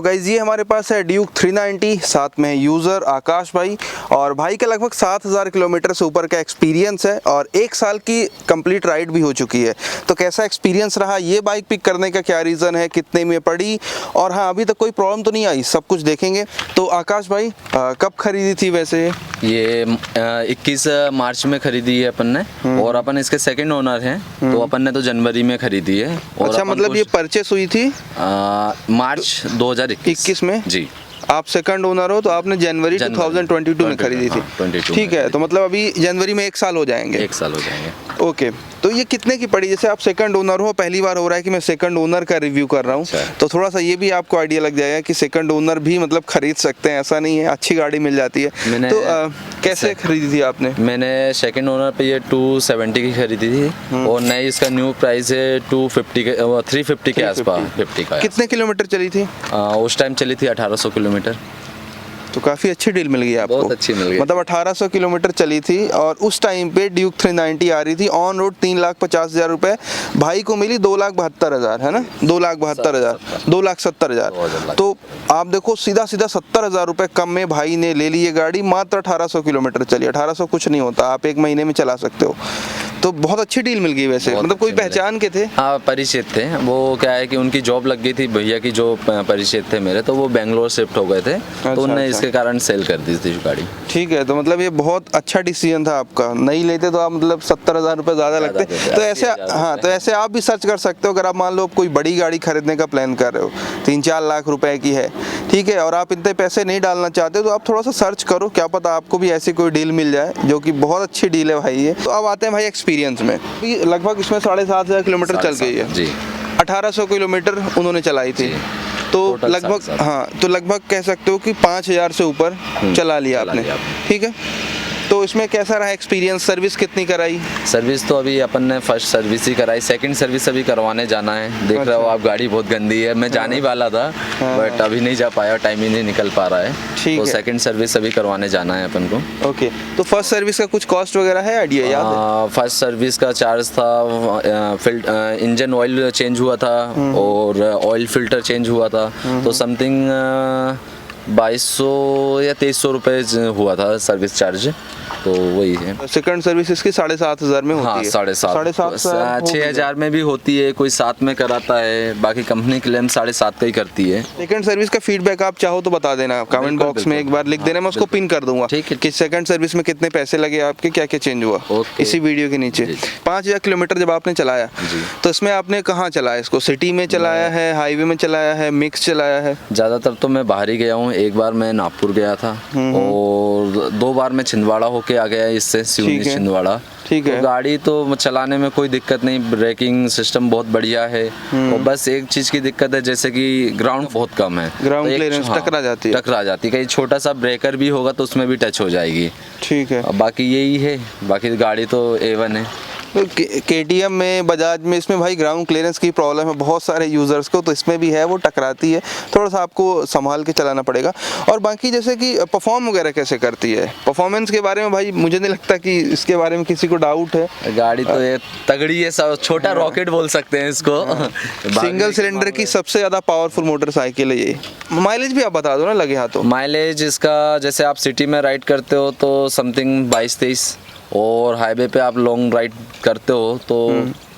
Guys ये हमारे पास है ड्यूक 390, साथ में यूज़र आकाश भाई, और भाई का लगभग 7000 किलोमीटर से ऊपर का एक्सपीरियंस है और 1 साल की कंप्लीट राइड भी हो चुकी है। तो कैसा एक्सपीरियंस रहा, ये बाइक पिक करने का क्या रीज़न है, कितने में पड़ी, और हाँ अभी तक कोई प्रॉब्लम तो नहीं आई, सब कुछ देखेंगे। तो आकाश भाई कब खरीदी थी वैसे? ये 21 मार्च में खरीदी है अपन ने, और अपन इसके सेकंड ओनर हैं। तो अपन ने तो जनवरी में खरीदी है। और अच्छा, मतलब ये परचेस हुई थी मार्च 2021 में जी। आप सेकंड ओनर हो तो आपने जनवरी 2022 में खरीदी थी। 22 ठीक है, तो मतलब अभी जनवरी में 1 साल हो जाएंगे। 1 साल हो जाएंगे। ओके, तो ये कितने की पड़ी? जैसे आप सेकंड ओनर हो, पहली बार हो रहा है कि मैं सेकंड ओनर का रिव्यू कर रहा हूँ, तो थोड़ा सा ये भी आपको आइडिया लग जाएगा कि सेकंड ओनर भी मतलब खरीद सकते हैं, ऐसा नहीं है, अच्छी गाड़ी मिल जाती है। तो कैसे खरीदी थी आपने? मैंने सेकंड ओनर पे ये 270 की खरीदी थी, और नई इसका न्यू प्राइस है 250 के 350 के आसपास 50 का। कितने किलोमीटर चली थी? उस टाइम चली थी 1800 किलोमीटर। तो काफ़ी अच्छी डील मिल गई आपको। बहुत अच्छी मिल गई, मतलब 1800 किलोमीटर चली थी, और उस टाइम पे ड्यूक 390 आ रही थी ऑन रोड 3,50,000 रुपए। भाई को मिली 2,72,000, है ना? 2,72,000, 2,70,000। तो आप देखो सीधा 70,000 रुपए कम में भाई ने ले ली ये गाड़ी, मात्र 1800 किलोमीटर चली। 1800 कुछ नहीं होता, आप 1 महीने में चला सकते हो। तो बहुत अच्छी डील मिल गई वैसे। मतलब कोई पहचान के थे? हाँ, परिचित थे। वो क्या है कि उनकी जॉब लग गई थी, भैया की जो परिचित थे मेरे, तो वो बेंगलोर शिफ्ट हो गए थे। तो उन्होंने इसके कारण सेल कर दी थी गाड़ी। ठीक है, तो मतलब ये बहुत अच्छा डिसीजन था आपका। नहीं लेते तो आप मतलब 70,000 रुपये ज़्यादा लगते। तो ऐसे हाँ, तो ऐसे आप भी सर्च कर सकते हो। अगर आप मान लो कोई बड़ी गाड़ी खरीदने का प्लान कर रहे हो, 3-4 लाख रुपए की है, ठीक है, और आप इतने पैसे नहीं डालना चाहते, तो आप थोड़ा सा सर्च करो, क्या पता आपको भी ऐसी कोई डील मिल जाए, जो कि बहुत अच्छी डील है भाई ये। तो अब आते हैं भाई एक्सपीरियंस में। लगभग इसमें 7,500 किलोमीटर चल गई है जी। 1800 किलोमीटर उन्होंने चलाई थी, तो लगभग हाँ, तो लगभग कह सकते हो कि 5,000 से ऊपर चला लिया आपने। ठीक है, तो इसमें कैसा रहा एक्सपीरियंस? सर्विस कितनी कराई? सर्विस तो अभी अपन ने फर्स्ट सर्विस ही कराई, सेकंड सर्विस अभी करवाने जाना है। देख रहे हो आप, गाड़ी बहुत गंदी है। मैं जाने ही वाला था, बट अभी नहीं जा पाया, टाइम ही नहीं निकल पा रहा है। तो सेकंड सर्विस अभी करवाने जाना है अपन को। ओके, तो फर्स्ट सर्विस का कुछ कॉस्ट वगैरह है, आइडिया याद है? फर्स्ट सर्विस का चार्ज था, इंजन ऑयल चेंज हुआ था और ऑयल फिल्टर चेंज हुआ था, तो समथिंग 2200 या 2300 रुपये हुआ था सर्विस चार्ज। तो वही है। सेकंड सर्विस इसकी 7,500 में होती है। 7,500 6,000 में भी होती है, कोई 7 में कराता है, बाकी कंपनी क्लेम 7,500 का ही करती है। सेकंड सर्विस का फीडबैक आप चाहो तो बता देना, कमेंट बॉक्स में एक बार लिख देना, मैं उसको पिन कर दूंगा कि सेकंड सर्विस में कितने पैसे लगे आपके, क्या क्या चेंज हुआ, इसी वीडियो के नीचे। 5,000 किलोमीटर जब आपने चलाया, तो इसमें आपने कहाँ चलाया इसको? सिटी में चलाया है, हाईवे में चलाया है, मिक्स चलाया है? ज़्यादातर तो मैं बाहर ही गया हूँ। एक बार मैं नागपुर गया था, और 2 बार मैं छिंदवाड़ा होके आ गया, इससे सिवनी छिंदवाड़ा। ठीक है, तो गाड़ी तो चलाने में कोई दिक्कत नहीं, ब्रेकिंग सिस्टम बहुत बढ़िया है। और बस एक चीज़ की दिक्कत है, जैसे कि ग्राउंड बहुत कम है, ग्राउंड क्लियरेंस टकरा जाती है। कहीं छोटा सा ब्रेकर भी होगा तो उसमें भी टच हो जाएगी। ठीक है, बाकी यही है, बाकी गाड़ी तो A1 है। तो KTM में, बजाज में, इसमें भाई ग्राउंड क्लियरेंस की प्रॉब्लम है बहुत सारे यूज़र्स को, तो इसमें भी है, वो टकराती है, थोड़ा सा आपको संभाल के चलाना पड़ेगा। और बाकी जैसे कि परफॉर्म वगैरह कैसे करती है, परफॉर्मेंस के बारे में भाई मुझे नहीं लगता कि इसके बारे में किसी को डाउट है। गाड़ी तो ये तगड़ी है, छोटा रॉकेट बोल सकते हैं इसको। सिंगल सिलेंडर की सबसे ज़्यादा पावरफुल मोटरसाइकिल है ये। माइलेज भी आप बता दो ना लगे हाथों। माइलेज इसका, जैसे आप सिटी में राइड करते हो तो समथिंग 22-23, और हाईवे पे आप लॉन्ग राइड करते हो तो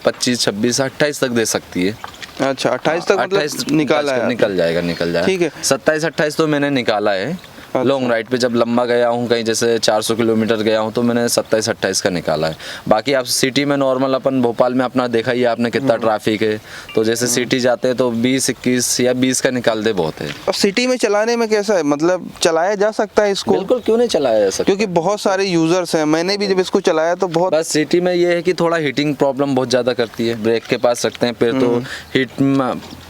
25, 26, 28 तक दे सकती है। अच्छा, 28 तक मतलब निकाला है? निकल जाएगा। ठीक है, 27-28 तो मैंने निकाला है। अच्छा। लॉन्ग राइड पे जब लंबा गया हूँ, कहीं जैसे 400 किलोमीटर गया हूँ, तो मैंने 27-28 का निकाला है। बाकी आप सिटी में नॉर्मल, अपन भोपाल में अपना देखा ही आपने कितना ट्रैफिक है, तो जैसे सिटी जाते हैं तो 20-21 या 20 का निकाल दे बहुत है। और सिटी में चलाने में कैसा है, मतलब चलाया जा सकता है इसको? बिल्कुल, क्यों नहीं चलाया जा सकता, क्योंकि बहुत सारे यूजर्स हैं, मैंने भी जब इसको चलाया तो बहुत। बस सिटी में ये है कि थोड़ा हीटिंग प्रॉब्लम बहुत ज़्यादा करती है। ब्रेक के पास रखते हैं फिर तो हीट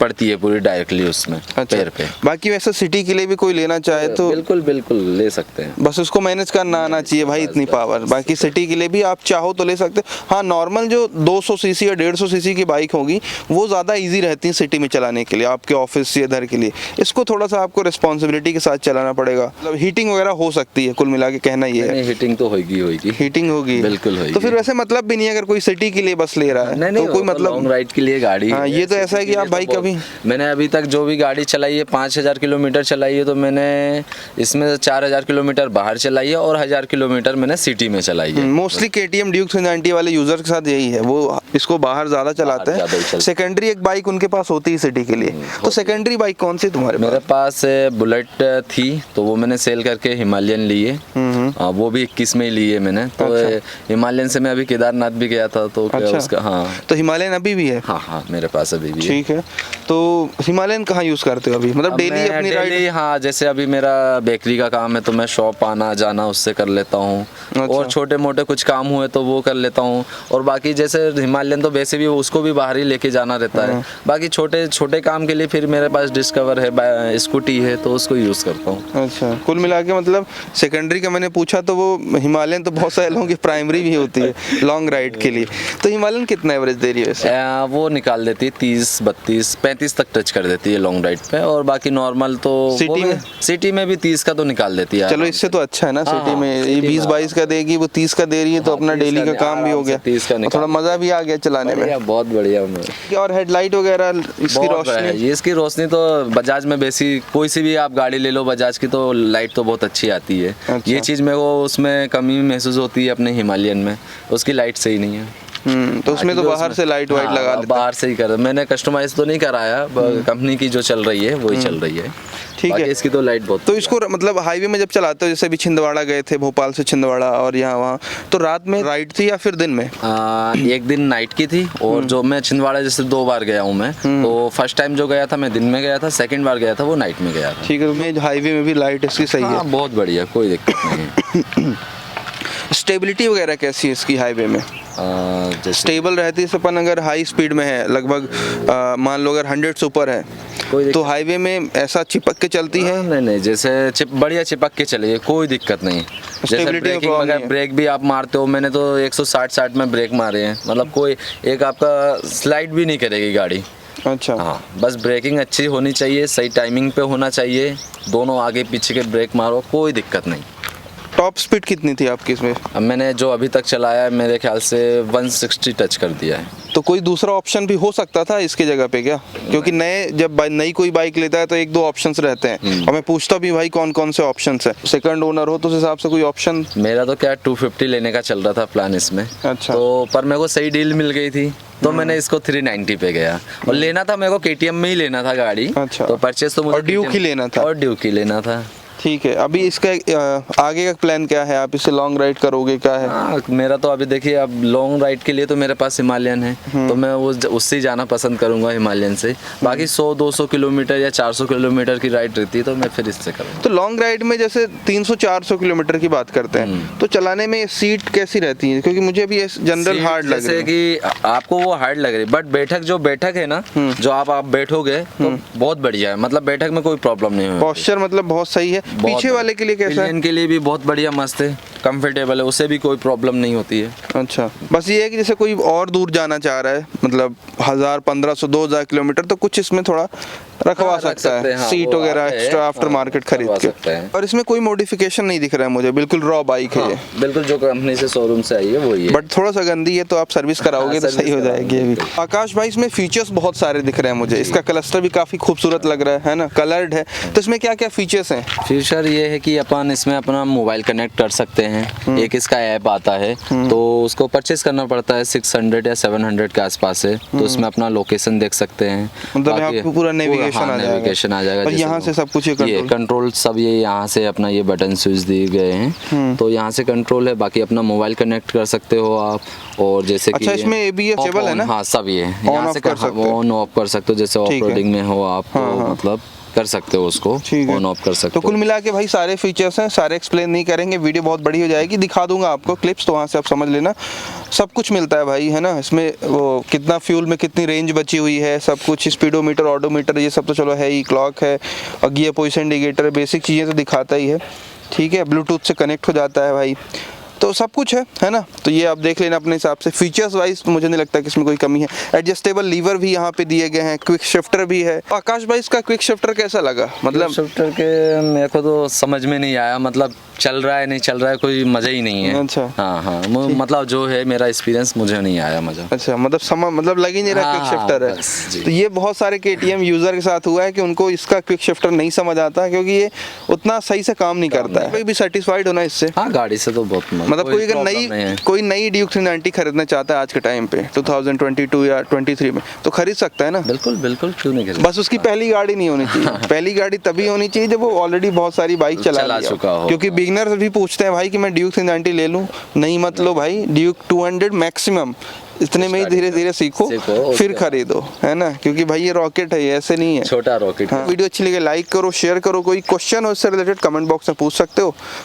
पड़ती है पूरी डायरेक्टली उसमें। अच्छा, पैर पे। बाकी वैसे सिटी के लिए भी कोई लेना चाहे तो बिल्कुल बिल्कुल ले सकते हैं। बस उसको मैनेज करना आना चाहिए भाई, इतनी पावर। बाकी सिटी के लिए भी आप चाहो तो ले सकते हो। हाँ, नॉर्मल जो 200 सीसी या 150 सीसी की बाइक होगी वो ज़्यादा इजी रहती है सिटी में चलाने के लिए, आपके ऑफिस या इधर के लिए। इसको थोड़ा सा आपको रिस्पॉन्सिबिलिटी के साथ चलाना पड़ेगा। मतलब हीटिंग वगैरह हो सकती है, कुल मिला के कहना ये है। हीटिंग तो होगी हीटिंग होगी, बिल्कुल होगी। तो फिर वैसे मतलब भी नहीं है अगर कोई सिटी के लिए बस ले रहा है, नहीं तो कोई मतलब लॉन्ग राइड के लिए गाड़ी। हाँ, ये तो ऐसा है कि आप भाई कभी, मैंने अभी तक जो भी गाड़ी चलाई है 5000 किलोमीटर चलाई है, तो मैंने इसमें 4000 किलोमीटर बाहर चलाई है और 1000 किलोमीटर मैंने सिटी में चलाई है। मोस्टली KTM ड्यूक 390 वाले यूजर के साथ यही है, वो इसको बाहर ज्यादा चलाते हैं। सेकेंडरी एक बाइक उनके पास होती है सिटी के लिए। तो सेकेंडरी बाइक कौन सी तुम्हारे मेरे पास बुलेट थी, तो वो मैंने सेल करके हिमालयन ली है। वो भी 21 में ही ली है मैंने। तो हिमालयन से मैं अभी केदारनाथ भी गया था, तो उसका हाँ। तो हिमालयन अभी भी है? हाँ मेरे पास अभी भी है। ठीक है। तो हिमालयन कहाँ यूज करते हो अभी, मतलब डेली अपनी राइड? हाँ, जैसे अभी मेरा बेकरी का काम है तो मैं शॉप आना जाना उससे कर लेता हूँ। और छोटे मोटे कुछ काम हुए तो वो कर लेता हूँ। और बाकी जैसे हिमालयन तो वैसे भी उसको भी बाहर ही लेके जाना रहता है। बाकी छोटे छोटे काम के लिए फिर मेरे पास डिस्कवर है, स्कूटी है, तो उसको यूज करता हूँ। अच्छा, कुल मिला के मतलब सेकेंडरी का मैंने पूछा तो वो हिमालयन तो बहुत सारे लोगों की प्राइमरी भी होती है लॉन्ग राइड के लिए। तो हिमालयन कितना एवरेज दे रही है वैसे? वो निकाल देती है 30, 32, 35 तक टच कर देती है लॉन्ग राइड पे। और बाकी नॉर्मल तो सिटी में भी 30 का तो निकाल देती है। चलो, इससे तो अच्छा है ना। सिटी में ये 20-22 का देगी, वो 30 का दे रही है, तो अपना डेली का काम भी हो गया, 30 का थोड़ा मजा भी आ गया चलाने में। बहुत बढ़िया। और हेडलाइट वगैरह इसकी रोशनी? ये इसकी रोशनी तो बजाज में बेसी कोई सी भी आप गाड़ी ले लो बजाज की, तो लाइट तो बहुत अच्छी आती है। ये चीज़ मेरे को उसमें कमी महसूस होती है अपने हिमालयन में, उसकी लाइट सही नहीं है। तो उसमें तो बाहर से लाइट वाइट लगा लेते हैं। बाहर से ही कर, मैंने कस्टमाइज तो नहीं कराया, कंपनी की जो चल रही है वही चल रही है। ठीक है। इसकी तो लाइट बहुत। तो इसको मतलब हाईवे में जब चलाते हो, जैसे अभी छिंदवाड़ा गए थे, भोपाल से छिंदवाड़ा और यहाँ वहाँ, तो रात में राइड थी या फिर दिन में? एक दिन नाइट की थी, और जो मैं छिंदवाड़ा जैसे 2 बार गया हूँ मैं, तो फर्स्ट टाइम जो गया था मैं दिन में गया था, सेकंड बार गया था वो नाइट में गया था। ठीक है। हाईवे में भी लाइट इसकी सही है? बहुत बढ़िया, कोई दिक्कत नहीं है। स्टेबिलिटी वगैरह कैसी है इसकी हाईवे में? स्टेबल रहती है अपन अगर हाई स्पीड में है, लगभग मान लो अगर 100 से ऊपर है, तो हाईवे में ऐसा चिपक के चलती है? नहीं, जैसे बढ़िया चिपक के चलेगी, कोई दिक्कत नहीं। जैसे ब्रेक भी आप मारते हो, मैंने तो 160 में ब्रेक मारे हैं, मतलब कोई एक आपका स्लाइड भी नहीं करेगी गाड़ी। अच्छा। हाँ, बस ब्रेकिंग अच्छी होनी चाहिए, सही टाइमिंग पे होना चाहिए, दोनों आगे पीछे के ब्रेक मारो, कोई दिक्कत नहीं। टॉप स्पीड कितनी थी आपकी इसमें? अब मैंने जो अभी तक चलाया है मेरे ख्याल से 160 टच कर दिया है। तो कोई दूसरा ऑप्शन भी हो सकता था इसके जगह पे क्या? क्योंकि जब नई कोई बाइक लेता है तो 1-2 ऑप्शंस रहते हैं, और मैं पूछता भी भाई कौन कौन से ऑप्शंस है। सेकंड ओनर हो तो उस हिसाब से कोई ऑप्शन? मेरा तो क्या 250 लेने का चल रहा था प्लान इसमें। अच्छा। तो पर मेरे को सही डील मिल गई थी, तो मैंने इसको 390 पे गया। और लेना था मेरे को KTM में ही लेना था गाड़ी। अच्छा। तो परचेस तो मुझे ड्यूक ही लेना था? और ड्यूक ही लेना था। ठीक है। अभी इसका आगे का प्लान क्या है? आप इसे लॉन्ग राइड करोगे, क्या है? मेरा तो अभी देखिए, अब लॉन्ग राइड के लिए तो मेरे पास हिमालयन है, तो मैं उससे जाना पसंद करूंगा हिमालयन से। बाकी 100-200 किलोमीटर या 400 किलोमीटर की राइड रहती है तो मैं फिर इससे करूँगा। तो लॉन्ग राइड में जैसे 300-400 किलोमीटर की बात करते हैं, तो चलाने में सीट कैसी रहती है? क्योंकि मुझे भी जनरल हार्ड लग रही है। जैसे कि आपको वो हार्ड लग रही है, बट बैठक है ना, जो आप बैठोगे तो बहुत बढ़िया है, मतलब बैठक में कोई प्रॉब्लम नहीं है। पोस्चर मतलब बहुत सही है। पीछे वाले के लिए कैसा है? इनके लिए भी बहुत बढ़िया, मस्त है, कंफर्टेबल है, उससे भी कोई प्रॉब्लम नहीं होती है। अच्छा, बस ये है कि जैसे कोई और दूर जाना चाह रहा है, मतलब 1000, 1500, 2000 किलोमीटर, तो कुछ इसमें थोड़ा रखवा सकता है, सीट वगैरह एक्स्ट्रा आफ्टर मार्केट खरीद के। और इसमें कोई मॉडिफिकेशन नहीं दिख रहा है मुझे, बिल्कुल रॉ बाइक है ये। बिल्कुल जो कंपनी से शोरूम से आई है वही है, बट थोड़ा सा गंदी है, तो आप सर्विस कराओगे तो सही हो जाएगी ये भी। आकाश भाई, इसमें फीचर्स बहुत सारे दिख रहे हैं मुझे, इसका क्लस्टर भी काफी खूबसूरत लग रहा है ना, कलर्ड है। तो इसमें क्या क्या फीचर्स हैं? फीचर ये है कि अपन इसमें अपना मोबाइल कनेक्ट कर सकते हैं, एक इसका ऐप आता है, तो उसको परचेस करना पड़ता है, 600 या 700 के आसपास है, तो उसमें अपना लोकेशन देख सकते हैं, मतलब यहाँ पे पूरा नेविगेशन आ जाएगा। और यहाँ से सब कुछ ये कंट्रोल सब ये यहाँ से अपना ये बटन स्विच दिए गए हैं, तो यहाँ से कंट्रोल है, बाकी अपना मोबाइल कनेक्ट कर सकते हो आप। और जैसे कि इसमें ABS केबल है ना? हाँ, सब ये यहाँ से ऑन ऑफ कर सकते हो, जैसे ऑफ रोडिंग में हो आप, तो मतलब कर सकते हो उसको, ठीक है। ऑन ऑफ कर सकते तो कुल हो। मिला के भाई सारे फीचर्स हैं, सारे एक्सप्लेन नहीं करेंगे, वीडियो बहुत बड़ी हो जाएगी, दिखा दूंगा आपको क्लिप्स, तो वहाँ से आप समझ लेना। सब कुछ मिलता है भाई, है ना, इसमें वो कितना फ्यूल में कितनी रेंज बची हुई है, सब कुछ, स्पीडोमीटर, ऑडोमीटर, ये सब तो चलो है ही, क्लॉक है और गियर पोजीशन इंडिकेटर, बेसिक चीज़ें तो दिखाता ही है, ठीक है। ब्लूटूथ से कनेक्ट हो जाता है भाई, तो सब कुछ है ना। तो ये आप देख लेना अपने हिसाब से। फीचर्स वाइज मुझे नहीं लगता कि इसमें कोई कमी है। एडजस्टेबल लीवर भी यहाँ पे दिए गए हैं, क्विक शिफ्टर भी है। आकाश भाई इसका क्विक शिफ्टर कैसा लगा? मतलब शिफ्टर के मेरे को तो समझ में नहीं आया, मतलब चल रहा है नहीं चल रहा है, कोई मजा ही नहीं है। अच्छा। हाँ हाँ, मतलब जो है मेरा एक्सपीरियंस, मुझे नहीं आया मजा। अच्छा, मतलब लग ही नहीं रहा क्विक हाँ, शिफ्टर है। बस, जी। तो ये बहुत सारे KTM यूजर के साथ हुआ है कि उनको इसका क्विक शिफ्टर नहीं समझ आता, क्योंकि ये उतना सही से काम नहीं करता है। कोई भी सेटिस्फाइड होना इससे, हाँ, गाड़ी से तो बहुत मतलब कोई अगर कोई नई ड्यूक 390 खरीदना चाहता है आज के टाइम पे 2022 या 23 में, तो खरीद सकता है ना? बिल्कुल बिल्कुल, क्यों नहीं खरीद। बस उसकी पहली गाड़ी नहीं होनी चाहिए। पहली गाड़ी तभी होनी चाहिए जब वो ऑलरेडी बहुत सारी बाइक चला लिया चुका हो। क्योंकि बिगिनर्स भी पूछते हैं भाई कि मैं ड्यूक 390 ले लूं, नहीं मत लो भाई, ड्यूक 200 मैक्सिमम, इतने में ही धीरे धीरे सीखो फिर खरीदो, है ना, क्योंकि भाई ये रॉकेट है, ये ऐसे नहीं है, छोटा रॉकेट। हाँ। वीडियो अच्छी लगे लाइक करो, शेयर करो, कोई क्वेश्चन हो इससे रिलेटेड कमेंट बॉक्स में पूछ सकते हो।